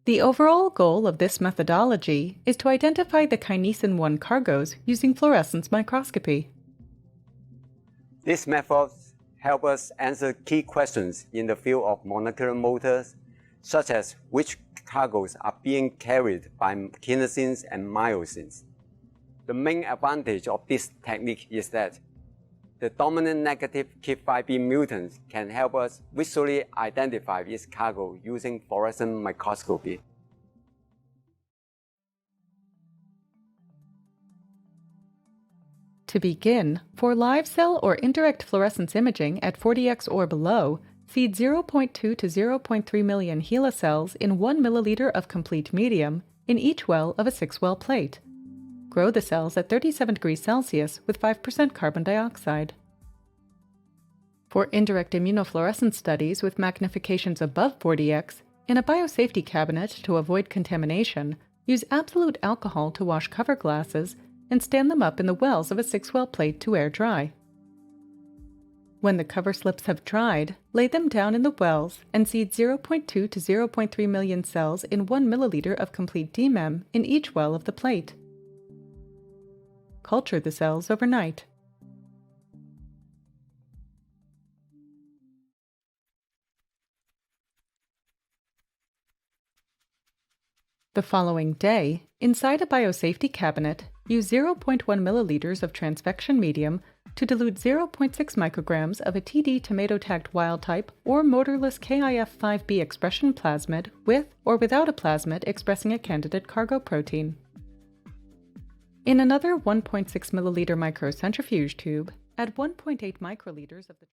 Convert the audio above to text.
The overall goal of this methodology is to identify the kinesin 1 cargos using fluorescence microscopy. These methods help us answer key questions in the field of molecular motors, such as which cargos are being carried by kinesins and myosins. The main advantage of this technique is that the dominant negative KIT5B mutant can help us visually identify its cargo using fluorescent microscopy. To begin, for live cell or indirect fluorescence imaging at 40x or below, seed 0.2 to 0.3 million HeLa cells in 1 milliliter of complete medium in each well of a 6-well plate. Grow the cells at 37 degrees Celsius with 5% carbon dioxide. For indirect immunofluorescence studies with magnifications above 40x, in a biosafety cabinet to avoid contamination, use absolute alcohol to wash cover glasses and stand them up in the wells of a 6-well plate to air dry. When the cover slips have dried, lay them down in the wells and seed 0.2 to 0.3 million cells in 1 milliliter of complete DMEM in each well of the plate. Culture the cells overnight. The following day, inside a biosafety cabinet, use 0.1 milliliters of transfection medium to dilute 0.6 micrograms of a TD tomato-tagged wild-type or motorless KIF5B expression plasmid with or without a plasmid expressing a candidate cargo protein. In another 1.6 milliliter microcentrifuge tube, add 1.8 microliters of the